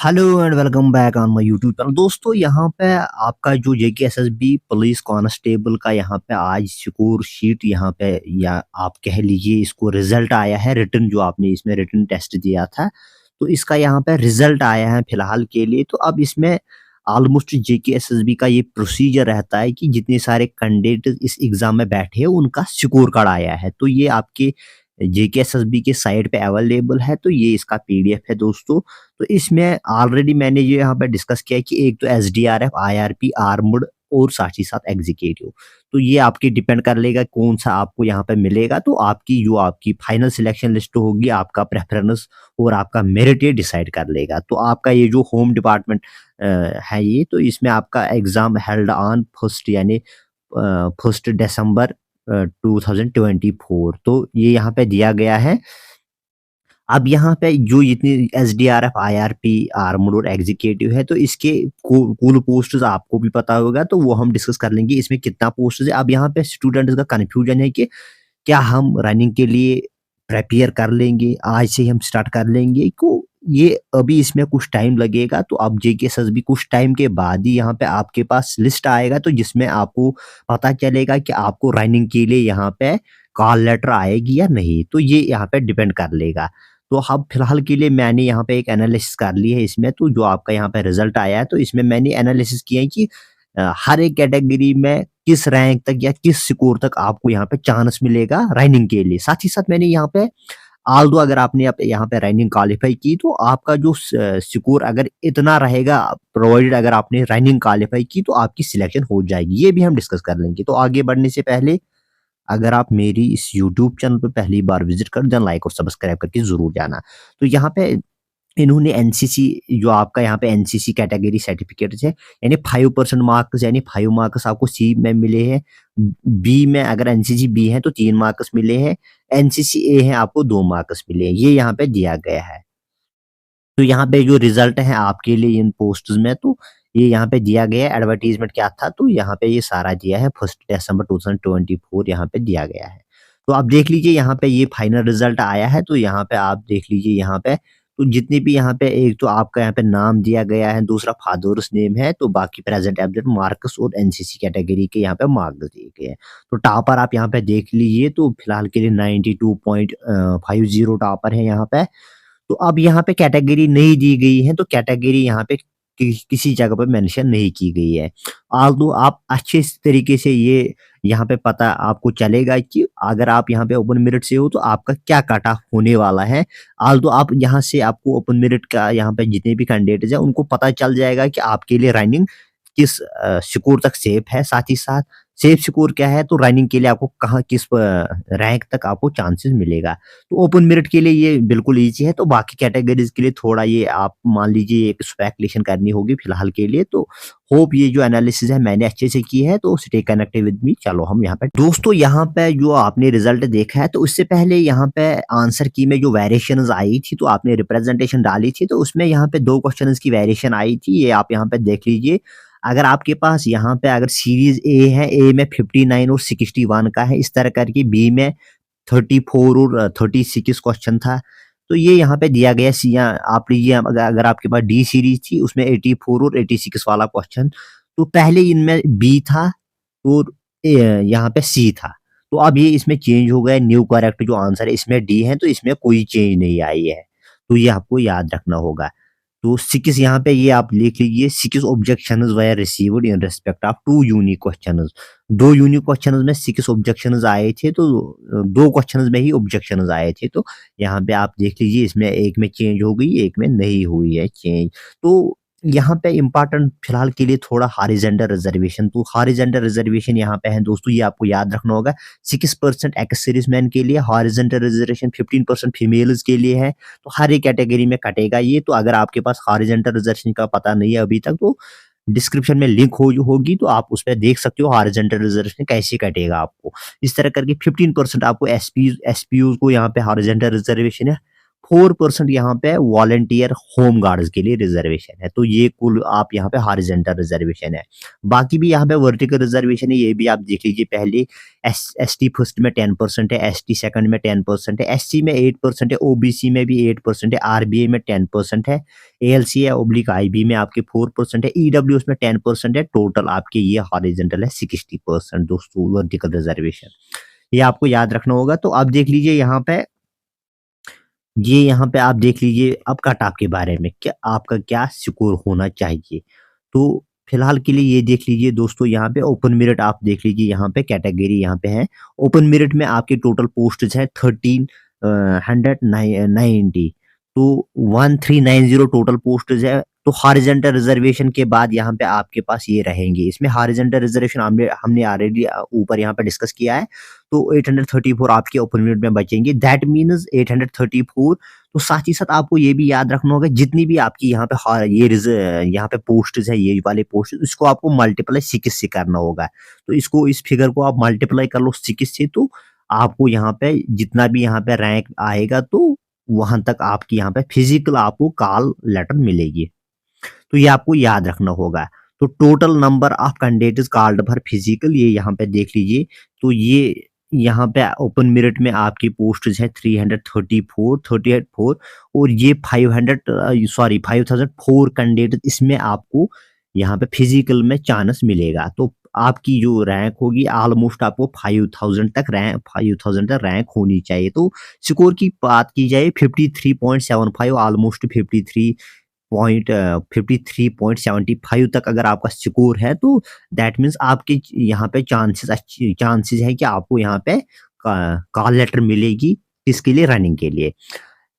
Hello and welcome back on my YouTube channel. दोस्तों यहाँ पे आपका जो जेकेएसएसबी पुलिस कांस्टेबल का यहाँ पे आज स्कोर शीट यहाँ पे या आप कह लीजिए इसको रिजल्ट आया है। रिटन जो आपने इसमें रिटन टेस्ट दिया था तो इसका यहाँ पे रिजल्ट आया है फिलहाल के लिए। तो अब इसमें ऑलमोस्ट जेकेएसएसबी का ये प्रोसीजर रहता है कि जितने सारे कैंडिडेट इस एग्जाम में बैठे हैं उनका स्कोर कार्ड आया है। तो ये आपके जेकेएसएसबी के साइट पे अवेलेबल है। तो ये इसका पीडीएफ है दोस्तों। तो इसमें ऑलरेडी मैंने ये यहाँ पे डिस्कस किया है कि एक तो एसडीआरएफ, आईआरपी, आर्म्ड और साथ ही साथ एग्जीक्यूटिव। तो ये आपकी डिपेंड कर लेगा कौन सा आपको यहाँ पे मिलेगा। तो आपकी जो आपकी फाइनल सिलेक्शन लिस्ट होगी, आपका प्रेफरेंस और आपका मेरिट ये डिसाइड कर लेगा। तो आपका ये जो होम डिपार्टमेंट है ये, तो इसमें आपका एग्जाम हेल्ड ऑन फर्स्ट यानी 1 दिसंबर 2024। तो ये यहाँ पे दिया गया है। अब यहाँ पे जो इतनी एसडीआरएफ, आईआरपी, आर्मड और एग्जीक्यूटिव है तो इसके कुल पोस्ट्स आपको भी पता होगा, तो वो हम डिस्कस कर लेंगे इसमें कितना पोस्ट है। अब यहाँ पे स्टूडेंट्स का कंफ्यूजन है कि क्या हम रनिंग के लिए प्रिपेयर कर लेंगे, आज से ही हम स्टार्ट कर लेंगे को ये अभी इसमें कुछ टाइम लगेगा। तो अब जेकेएसएसबी कुछ टाइम के बाद ही यहाँ पे आपके पास लिस्ट आएगा, तो जिसमें आपको पता चलेगा कि आपको रनिंग के लिए यहाँ पे कॉल लेटर आएगी या नहीं। तो ये यहाँ पे डिपेंड कर लेगा। तो अब फिलहाल के लिए मैंने यहाँ पे एक एनालिसिस कर ली है इसमें। तो जो आपका यहाँ पे रिजल्ट आया है तो इसमें मैंने एनालिसिस किया है कि हर एक कैटेगरी में किस रैंक तक या किस स्कोर तक आपको यहाँ पे चांस मिलेगा रनिंग के लिए। साथ ही साथ मैंने यहाँ पे ऑल्दो अगर आपने यहाँ पे रनिंग क्वालिफाई की तो आपका जो स्कोर अगर इतना रहेगा, प्रोवाइडेड अगर आपने रनिंग क्वालिफाई की तो आपकी सिलेक्शन हो जाएगी। ये भी हम डिस्कस कर लेंगे। तो आगे बढ़ने से पहले अगर आप मेरी इस यूट्यूब चैनल पे पहली बार विजिट कर दें, लाइक और सब्सक्राइब करके जरूर जाना। तो यहाँ पे इन्होंने एनसीसी जो आपका यहाँ पे एनसीसी कैटेगरी सर्टिफिकेट है यानी 5% मार्क्स यानी 5 मार्क्स आपको सी में मिले हैं। बी में अगर एनसीसी बी है तो 3 मार्क्स मिले हैं। एनसीसी ए है आपको 2 मार्क्स मिले हैं। ये यहाँ पे दिया गया है। तो यहाँ पे जो रिजल्ट है आपके लिए इन पोस्ट में, तो ये यहाँ पे दिया गया है। एडवर्टीजमेंट क्या था तो यहाँ पे ये सारा दिया है। 1 दिसंबर 2024 यहाँ पे दिया गया है। तो आप देख लीजिए यहाँ पे ये फाइनल रिजल्ट आया है। तो यहाँ पे आप देख लीजिए यहाँ पे तो जितनी भी यहाँ पे एक तो आपका यहाँ पे नाम दिया गया है, दूसरा फादर्स नेम है, तो बाकी प्रेजेंट एब्सेंट मार्क्स और एनसीसी कैटेगरी के यहाँ पे मार्क्स दिए गए हैं। तो टॉपर आप यहाँ पे देख लीजिए तो फिलहाल के लिए 92.50 टॉपर है यहाँ पे। तो अब यहाँ पे कैटेगरी नहीं दी गई है, तो कैटेगरी यहाँ पे किसी जगह पे मेंशन नहीं की गई है। आल्दो आप अच्छे तरीके से ये यहाँ पे पता आपको चलेगा कि अगर आप यहाँ पे ओपन मेरिट से हो तो आपका क्या कट ऑफ होने वाला है। आल्दो आप यहाँ से आपको ओपन मेरिट का यहाँ पे जितने भी कैंडिडेट है उनको पता चल जाएगा कि आपके लिए रनिंग किस स्कोर तक सेफ है। साथ ही साथ सेफ स्कोर क्या है तो रनिंग के लिए आपको कहाँ किस रैंक तक आपको चांसेस मिलेगा। तो ओपन मेरिट के लिए ये बिल्कुल ईजी है। तो बाकी कैटेगरीज के लिए थोड़ा ये आप मान लीजिए एक स्पेकुलेशन करनी होगी फिलहाल के लिए। तो होप ये जो एनालिसिस है मैंने अच्छे से की है। तो स्टे कनेक्टेड विद मी। चलो हम यहाँ पे दोस्तों यहाँ पे जो आपने रिजल्ट देखा है तो उससे पहले यहाँ पे आंसर की में जो वेरिएशंस आई थी तो आपने रिप्रेजेंटेशन डाली थी तो उसमें यहाँ पे 2 क्वेश्चंस की वेरिएशन आई थी। ये आप यहाँ पे देख लीजिए। अगर आपके पास यहाँ पे अगर सीरीज ए है, ए में 59 और 61 का है, इस तरह करके बी में 34 और 36 क्वेश्चन था। तो ये यहाँ पे दिया गया सी। आप लीजिए अगर आपके पास डी सीरीज थी उसमें 84 और 86 वाला क्वेश्चन, तो पहले इनमें बी था और यहाँ पे सी था। तो अब ये इसमें चेंज हो गया। न्यू करेक्ट जो आंसर है इसमें डी है, तो इसमें कोई चेंज नहीं आई है। तो ये आपको याद रखना होगा। तो 6 यहाँ पे ये आप लिख लीजिए। 6 objections were received in respect of 2 unique questions. 2 unique questions में 6 ऑब्जेक्शंस आए थे। तो 2 क्वेश्चंस में ही ऑब्जेक्शंस आए थे। तो यहाँ पे आप देख लीजिए इसमें एक में चेंज हो गई, एक में नहीं हुई है चेंज। तो यहाँ पे इम्पोर्टेंट फिलहाल के लिए थोड़ा हॉरिजॉन्टल रिजर्वेशन। तो हॉरिजॉन्टल रिजर्वेशन यहाँ पे है दोस्तों, ये आपको याद रखना होगा। 6% एक्स सीरीज मैन के लिए हॉरिजॉन्टल रिजर्वेशन, 15% फीमेल्स के लिए है। तो हर एक कैटेगरी में कटेगा ये। तो अगर आपके पास हॉरिजॉन्टल रिजर्वेशन का पता नहीं है अभी तक तो डिस्क्रिप्शन में लिंक होगी तो आप उस पर देख सकते हो हॉरिजॉन्टल रिजर्वेशन कैसे कटेगा आपको। इस तरह करके 15% आपको एसपीयू को यहाँ पे हॉरिजॉन्टल रिजर्वेशन है, 4% यहाँ पे वॉलंटियर होम गार्ड्स के लिए रिजर्वेशन है। तो ये कुल आप यहाँ पे हॉरिजॉन्टल रिजर्वेशन है। बाकी भी यहाँ पे वर्टिकल रिजर्वेशन है, ये भी आप देख लीजिए। पहले एसटी फर्स्ट में 10% है, एसटी सेकंड में 10% है, एससी में 8% है, ओबीसी में भी 8% है, आरबीए में 10% है, एएलसी है ओब्लिक आईबी में आपके 4% है, ईडब्ल्यूएस में 10% है। टोटल आपके ये हॉरिजॉन्टल है 60% दोस्तों वर्टिकल रिजर्वेशन। ये आपको याद रखना होगा। तो आप देख लीजिए यहाँ पे, ये यहाँ पे आप देख लीजिए अब कट ऑफ के बारे में, क्या आपका क्या स्कोर होना चाहिए। तो फिलहाल के लिए ये देख लीजिए दोस्तों, यहाँ पे ओपन मेरिट आप देख लीजिए, यहाँ पे कैटेगरी यहाँ पे है। ओपन मेरिट में आपके टोटल पोस्ट है 1390, तो 1390 टोटल पोस्ट है। तो हॉरिजॉन्टल रिजर्वेशन के बाद यहाँ पे आपके पास ये रहेंगे। इसमें हॉरिजॉन्टल रिजर्वेशन हमने हमने ऑलरेडी ऊपर यहाँ पे डिस्कस किया है। तो 834 आपके ओपन मेरिट में बचेंगे, दैट मीन्स 834। तो साथ ही साथ आपको ये भी याद रखना होगा, जितनी भी आपकी यहाँ पे यहाँ पे पोस्ट है, ये वाले पोस्ट, इसको आपको मल्टीप्लाई 6 से करना होगा। तो इसको, इस फिगर को आप मल्टीप्लाई कर लो 6 से, तो आपको यहाँ पे जितना भी यहाँ पे रैंक आएगा, तो वहां तक आपकी यहाँ पे फिजिकल आपको कॉल लेटर मिलेगी। तो ये आपको याद रखना होगा। तो total number of candidates called for physical, ये यहाँ पे देख लीजिए। तो ये यहाँ पे ओपन मेरिट में आपकी पोस्ट है 334 और ये 5004 कैंडिडेट, इसमें आपको यहाँ पे फिजिकल में चांस मिलेगा। तो आपकी जो रैंक होगी ऑलमोस्ट आपको 5000 तक रैंक होनी चाहिए। तो स्कोर की बात की जाए 53.75, ऑलमोस्ट 53.75 तक अगर आपका स्कोर है, तो दैट मीन्स आपके यहाँ पे चांसेस है कि आपको यहाँ पे कॉल लेटर मिलेगी, किसके लिए, रनिंग के लिए।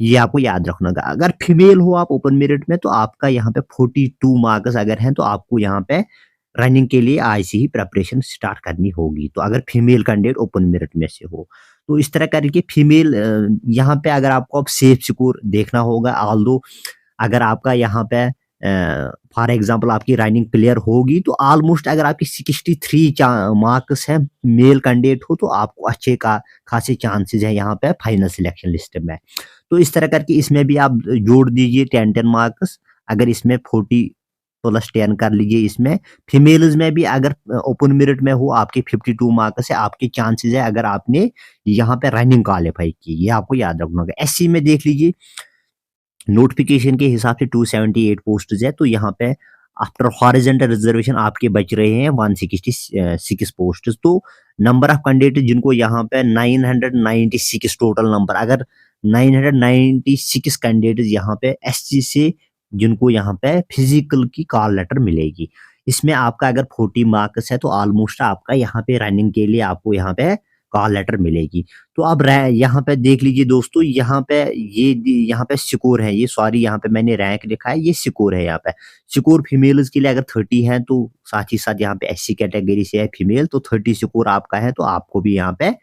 ये आपको याद रखना होगा। अगर फीमेल हो आप ओपन मेरिट में, तो आपका यहाँ पे 42 मार्क्स अगर हैं, तो आपको यहाँ पे रनिंग के लिए आज से ही प्रिपरेशन स्टार्ट करनी होगी। तो अगर फीमेल कैंडिडेट ओपन मेरिट में से हो, तो इस तरह करके फीमेल यहाँ पे अगर आपको अब सेफ स्कोर देखना होगा, ऑल्दो अगर आपका यहाँ पे फॉर एग्जांपल आपकी रनिंग क्लियर होगी, तो ऑलमोस्ट अगर आपकी 63 मार्क्स है, मेल कैंडिडेट हो, तो आपको अच्छे का खासे चांसेस है यहाँ पे फाइनल सिलेक्शन लिस्ट में। तो इस तरह करके इसमें भी आप जोड़ दीजिए 10 मार्क्स, अगर इसमें 40 प्लस 10 कर लीजिए। इसमें फीमेल्स में भी अगर ओपन मेरिट में हो, आपके 52 मार्क्स है, आपके चांसेस है अगर आपने यहाँ पे रनिंग क्वालिफाई की। ये आपको याद रखना होगा। एससी में देख लीजिए, नोटिफिकेशन के हिसाब से 278 पोस्ट है, तो यहाँ पे आफ्टर हॉरिजॉन्टल रिजर्वेशन आपके बच रहे हैं 166 पोस्ट। तो नंबर ऑफ कैंडिडेट जिनको यहाँ पे 996 टोटल नंबर, अगर 996 कैंडिडेट यहाँ पे एससी से जिनको यहाँ पे फिजिकल की कॉल लेटर मिलेगी, इसमें आपका अगर 40 मार्क्स है, तो ऑलमोस्ट आपका यहाँ पे रनिंग के लिए आपको यहाँ पे कॉल लेटर मिलेगी। तो अब यहाँ पे देख लीजिए दोस्तों, यहाँ पे यहाँ पे स्कोर है, ये सॉरी यहाँ पे मैंने रैंक लिखा है, ये स्कोर है। यहाँ पे स्कोर फीमेल्स के लिए अगर 30 है, तो साथ ही साथ यहाँ पे एससी कैटेगरी से है फीमेल, तो 30 स्कोर आपका है, तो आपको भी यहाँ पे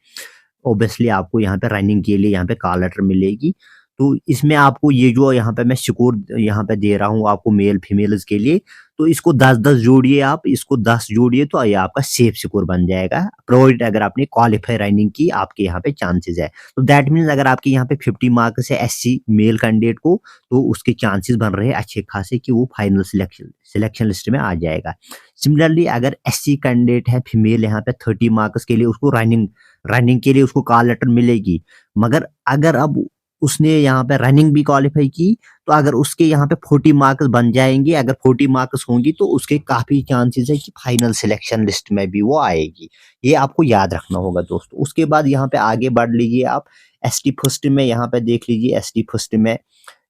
ऑब्वियसली आपको यहाँ पे रनिंग के लिए यहाँ पे कॉल लेटर मिलेगी। तो इसमें आपको ये जो यहाँ पे मैं स्कोर यहाँ पे दे रहा हूँ आपको मेल फीमेल्स के लिए, तो इसको 10-10 जोड़िए, आप इसको 10 जोड़िए, तो ये आपका सेफ स्कोर बन जाएगा, प्रोवाइड अगर आपने क्वालिफाई रनिंग की, आपके यहाँ पे चांसेस है। तो दैट मीन्स अगर आपके यहाँ पे 50 मार्क्स है एससी मेल कैंडिडेट को, तो उसके चांसेस बन रहे हैं अच्छे खासे कि वो फाइनल सिलेक्शन लिस्ट में आ जाएगा। सिमिलरली अगर एससी कैंडिडेट है फीमेल, यहाँ पे 30 मार्क्स के लिए उसको रनिंग के लिए उसको कॉल लेटर मिलेगी, मगर अगर अब उसने यहाँ पे रनिंग भी क्वालिफाई की, तो अगर उसके यहाँ पे 40 मार्क्स बन जाएंगे, अगर 40 मार्क्स होंगी, तो उसके काफी चांसेस है कि फाइनल सिलेक्शन लिस्ट में भी वो आएगी। ये आपको याद रखना होगा दोस्तों। उसके बाद यहाँ पे आगे बढ़ लीजिए आप, एसटी फर्स्ट में यहाँ पे देख लीजिए, एसटी फर्स्ट में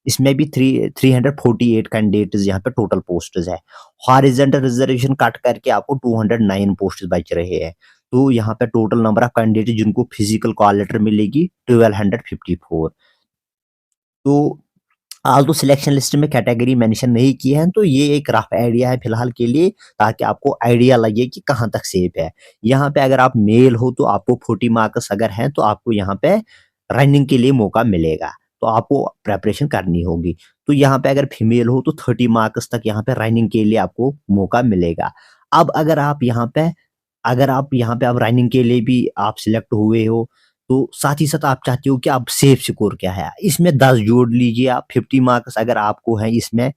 इसमें भी 348 कैंडिडेट्स यहाँ पे टोटल पोस्ट है। हॉरिजॉन्टल रिजर्वेशन कट करके आपको 209 पोस्ट बच रहे हैं। तो यहाँ पे टोटल नंबर ऑफ कैंडिडेट जिनको फिजिकल कॉल लेटर मिलेगी 1254। तो आल्दो सिलेक्शन लिस्ट में कैटेगरी मेंशन नहीं की है, तो ये एक रफ आइडिया है फिलहाल के लिए, ताकि आपको आइडिया लगे कि कहाँ तक सेफ है। यहाँ पे अगर आप मेल हो, तो आपको 40 मार्क्स अगर हैं, तो आपको यहाँ पे रनिंग के लिए मौका मिलेगा, तो आपको प्रेपरेशन करनी होगी। तो यहाँ पे अगर फीमेल हो, तो 30 मार्क्स तक यहाँ पे रनिंग के लिए आपको मौका मिलेगा। अब अगर आप यहाँ पे आप रनिंग के लिए भी आप सिलेक्ट हुए हो, तो साथ ही साथ आप चाहते हो कि अब सेफ सिक्योर क्या है? इसमें 10 जोड़ लीजिए आप, 50 मार्क्स अगर आपको हैं इसमें।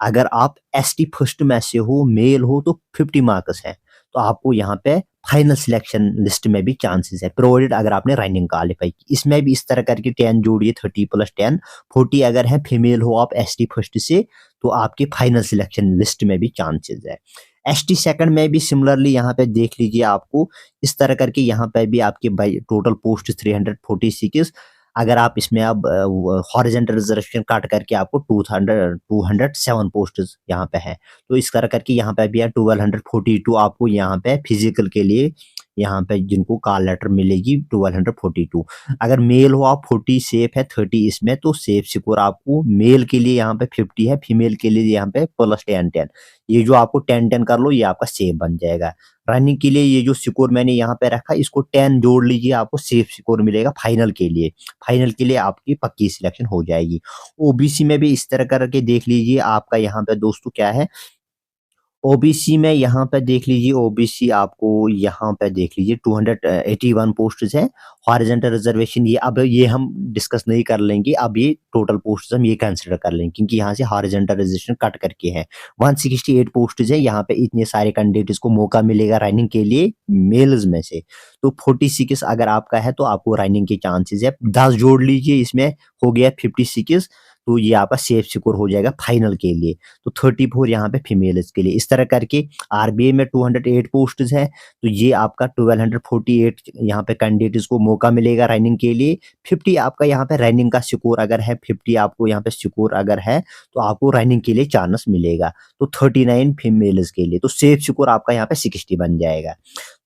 अगर आप एसटी फर्स्ट में से हो, मेल हो तो 50 मार्क्स हैं। तो आपको यहाँ पे फाइनल सिलेक्शन लिस्ट में भी चांसेस है, प्रोवाइडेड अगर आपने रनिंग क्वालिफाई की। इसमें भी इस तरह करके 10 जोड़िए, 30 प्लस 10 40 अगर है, फीमेल हो आप एसटी फर्स्ट से, तो आपके फाइनल सिलेक्शन लिस्ट में भी चांसेस है। एसटी सेकंड में भी सिमिलरली यहाँ पे देख लीजिए, आपको इस तरह करके यहाँ पे भी आपके बाई टोटल पोस्ट 346। अगर आप इसमें अब हॉरिजॉन्टल रिजर्वेशन काट करके आपको 207 पोस्ट यहाँ पे है। तो इस तरह करके यहाँ पे भी है 1242 आपको यहाँ पे फिजिकल के लिए, यहाँ पे जिनको कॉल लेटर मिलेगी 1242। अगर मेल हो आप 40 सेफ है, 30 इसमें तो सेफ सिक्योर आपको मेल के लिए यहाँ पे 50 है, फीमेल के लिए यहाँ पे प्लस 10-10। ये जो आपको 10-10 कर लो, ये आपका सेफ बन जाएगा। रनिंग के लिए ये जो स्कोर मैंने यहाँ पे रखा, इसको 10 जोड़ लीजिए, आपको सेफ स्कोर मिलेगा फाइनल के लिए। फाइनल के लिए आपकी पक्की सिलेक्शन हो जाएगी। ओबीसी में भी इस तरह करके देख लीजिए, आपका यहाँ पे दोस्तों क्या है, ओबीसी में यहाँ पे देख लीजिए, ओबीसी आपको यहाँ पे देख लीजिए 281 पोस्ट्स है। हॉरिजॉन्टल रिजर्वेशन ये अब ये हम डिस्कस नहीं कर लेंगे, अब ये टोटल पोस्ट्स हम ये कंसीडर कर लेंगे, क्योंकि यहाँ से हॉरिजॉन्टल रिजर्वेशन कट करके है। 168 पोस्ट्स है, यहाँ पे इतने सारे कैंडिडेट्स को मौका मिलेगा रनिंग के लिए मेल्स में से। तो 46 अगर आपका है तो आपको रनिंग के चांसेस है, 10 जोड़ लीजिए, इसमें हो गया 56। तो ये आपका सेफ सिक्योर हो जाएगा फाइनल के लिए। तो 34 यहाँ पे फीमेल्स के लिए। इस तरह करके आरबीआई में 208 पोस्ट्स हैं, तो ये आपका 1248 यहाँ पे कैंडिडेट्स को मौका मिलेगा रनिंग के लिए। 50 आपका यहाँ पे रनिंग का स्कोर अगर है, 50 आपको यहाँ पे स्कोर अगर है, तो आपको रनिंग के लिए चांस मिलेगा। तो 39 फीमेल्स के लिए, तो सेफ स्कोर आपका यहाँ पे 60 बन जाएगा।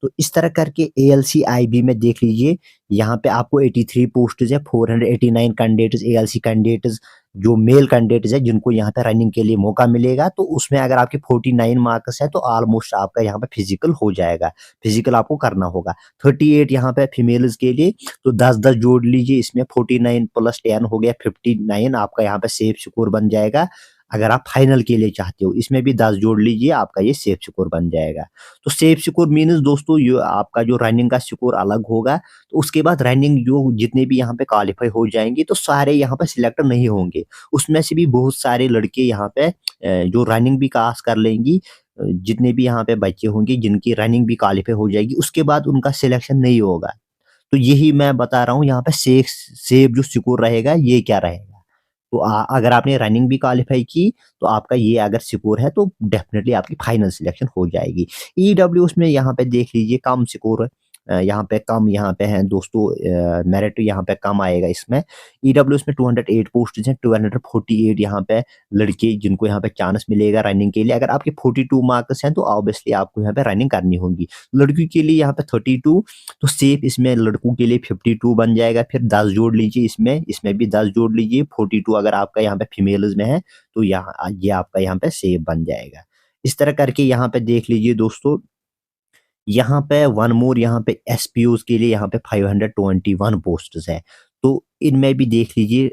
तो इस तरह करके एएलसी आईबी में देख लीजिए, यहाँ पे आपको 83 पोस्ट्स है, 489 कैंडिडेट्स एएलसी कैंडिडेट्स जो मेल कैंडिडेट्स है, जिनको यहाँ पे रनिंग के लिए मौका मिलेगा। तो उसमें अगर आपके 49 मार्क्स है, तो ऑलमोस्ट आपका यहाँ पे फिजिकल हो जाएगा, फिजिकल आपको करना होगा। 38 यहाँ पे फीमेल्स के लिए, तो 10-10 जोड़ लीजिए, इसमें 49 प्लस 10 हो गया 59, आपका यहाँ पे सेफ स्कोर बन जाएगा। अगर आप फाइनल के लिए चाहते हो, इसमें भी 10 जोड़ लीजिए, आपका ये सेफ स्कोर बन जाएगा। तो सेफ स्कोर मीन्स दोस्तों, ये आपका जो रनिंग का स्कोर अलग होगा, तो उसके बाद रनिंग जो जितने भी यहाँ पे क्वालिफाई हो जाएंगे, तो सारे यहाँ पे सिलेक्ट नहीं होंगे। उसमें से भी बहुत सारे लड़के यहाँ पे जो रनिंग भी पास कर लेंगी, जितने भी यहाँ पे बच्चे होंगे जिनकी रनिंग भी क्वालिफाई हो जाएगी, उसके बाद उनका सिलेक्शन नहीं होगा। तो यही मैं बता रहा हूँ, यहाँ पे सेफ सेफ जो स्कोर रहेगा ये क्या रहेगा। तो अगर आपने रनिंग भी क्वालिफाई की, तो आपका ये अगर स्कोर है, तो डेफिनेटली आपकी फाइनल सिलेक्शन हो जाएगी। ईडब्ल्यूएस में यहाँ पे देख लीजिए, कम स्कोर यहाँ पे कम यहाँ पे है दोस्तों, मेरिट यहाँ पे कम आएगा इसमें। ईडब्ल्यूएस में 208 पोस्ट हैं, 1248 यहाँ पे लड़के जिनको यहाँ पे चांस मिलेगा रनिंग के लिए। अगर आपके 42 मार्क्स हैं, तो ऑब्वियसली आपको यहाँ पे रनिंग करनी होगी। लड़की के लिए यहाँ पे 32, तो सेफ इसमें लड़कों के लिए 52 बन जाएगा। फिर 10 जोड़ लीजिए, इसमें भी 10 जोड़ लीजिए, 42 अगर आपका यहाँ पे फीमेल्स में है, तो यहाँ ये आपका यहाँ पे सेफ बन जाएगा। इस तरह करके यहाँ पे देख लीजिए दोस्तों, यहाँ पे वन मोर, यहाँ पे एसपीओज के लिए यहाँ पे 521 पोस्ट्स है। तो इनमें भी देख लीजिए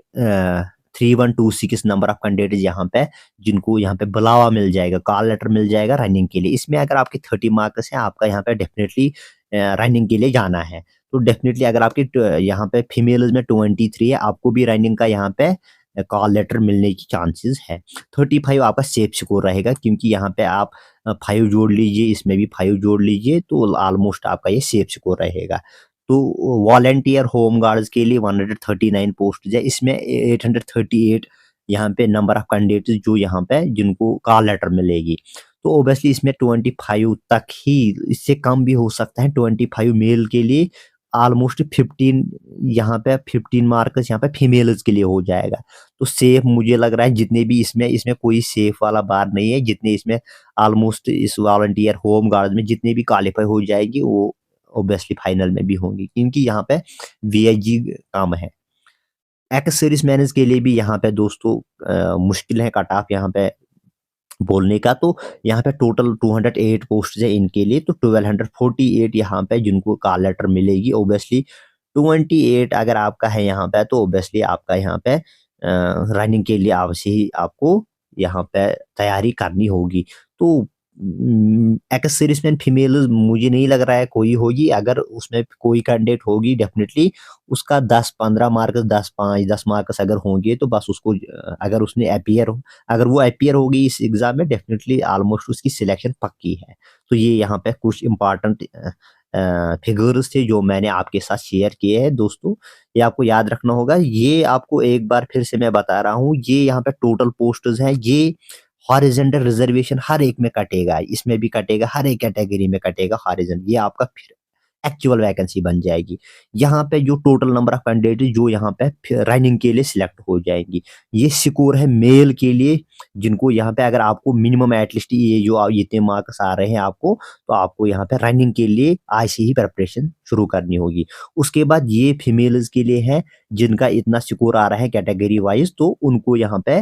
3126 नंबर ऑफ कैंडिडेट यहाँ पे, जिनको यहाँ पे बुलावा मिल जाएगा, कॉल लेटर मिल जाएगा रनिंग के लिए। इसमें अगर आपके 30 मार्क्स है, आपका यहाँ पे डेफिनेटली रनिंग के लिए जाना है। तो डेफिनेटली अगर आपके यहाँ पे फीमेल्स में 23 है, आपको भी रनिंग का यहाँ पे कॉल लेटर मिलने की चांसेस है। 35 आपका सेफ स्कोर रहेगा, क्योंकि यहाँ पे आप 5 जोड़ लीजिए, इसमें भी 5 जोड़ लीजिए, तो ऑलमोस्ट आपका ये सेफ स्कोर रहेगा। तो वॉलंटियर होम गार्ड्स के लिए 139 पोस्ट है, इसमें 838 यहाँ पे नंबर ऑफ कैंडिडेट्स जो यहाँ पे जिनको कॉल लेटर मिलेगी। तो ओबियसली इसमें 25 तक ही, इससे कम भी हो सकता है। 25 मेल के लिए, ऑलमोस्ट 15 यहाँ पे 15 मार्क्स यहाँ पे फीमेल्स के लिए हो जाएगा। तो सेफ मुझे लग रहा है, जितने भी इसमें कोई सेफ वाला बार नहीं है, जितने इसमें ऑलमोस्ट इस वॉलंटियर होम गार्ड में जितने भी क्वालिफाई हो जाएगी, वो ऑब्वियसली फाइनल में भी होंगी, क्योंकि यहाँ पे वीआईजी कम है। एक्स सीरीज मैनेज के लिए भी यहाँ पे दोस्तों मुश्किल है कट ऑफ यहाँ पे बोलने का। तो यहाँ पे टोटल 208 पोस्ट है इनके लिए, तो 1248 यहाँ पे जिनको कॉल लेटर मिलेगी। ओबियसली 28 अगर आपका है यहाँ पे, तो ओबियसली आपका यहाँ पे रनिंग के लिए अवश्य ही आपको यहाँ पे तैयारी करनी होगी। तो एक्स सर्विसमैन फीमेल मुझे नहीं लग रहा है कोई होगी, अगर उसमें कोई कैंडिडेट होगी डेफिनेटली उसका 10-15 मार्क्स 10 मार्क्स अगर होंगे तो बस उसको अगर उसने अगर वो अपीयर होगी इस एग्जाम में डेफिनेटली ऑलमोस्ट उसकी सिलेक्शन पक्की है। तो ये यहाँ पे कुछ इंपॉर्टेंट फिगर्स थे जो मैंने आपके साथ शेयर किए हैं दोस्तों। ये आपको याद रखना होगा। ये आपको एक बार फिर से मैं बता रहा हूँ, ये यहाँ पे टोटल पोस्ट्स हैं, ये हॉरिजॉन्टल रिजर्वेशन हर एक में कटेगा, इसमें भी कटेगा, हर एक कैटेगरी में कटेगा हॉरिजॉन्टल, ये आपका फिर एक्चुअल वैकेंसी बन जाएगी। यहाँ पे जो टोटल नंबर ऑफ कैंडिडेट जो यहाँ पे रनिंग के लिए सिलेक्ट हो जाएंगी, ये सिक्योर है मेल के लिए, जिनको यहाँ पे अगर आपको मिनिमम एटलीस्ट ये जो इतने मार्क्स आ रहे हैं आपको, तो आपको यहाँ पे रनिंग के लिए आज से ही प्रिपरेशन शुरू करनी होगी। उसके बाद ये फीमेल्स के लिए है, जिनका इतना सिक्योर आ रहा है कैटेगरी वाइज, तो उनको यहाँ पे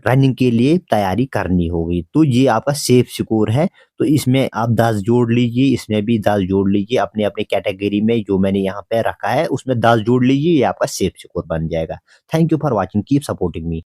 रनिंग के लिए तैयारी करनी होगी। तो ये आपका सेफ सिक्योर है। तो इसमें आप 10 जोड़ लीजिए, इसमें भी 10 जोड़ लीजिए, अपने अपने कैटेगरी में जो मैंने यहाँ पे रखा है उसमें 10 जोड़ लीजिए, ये आपका सेफ सिक्योर बन जाएगा। Thank you for watching, keep supporting me.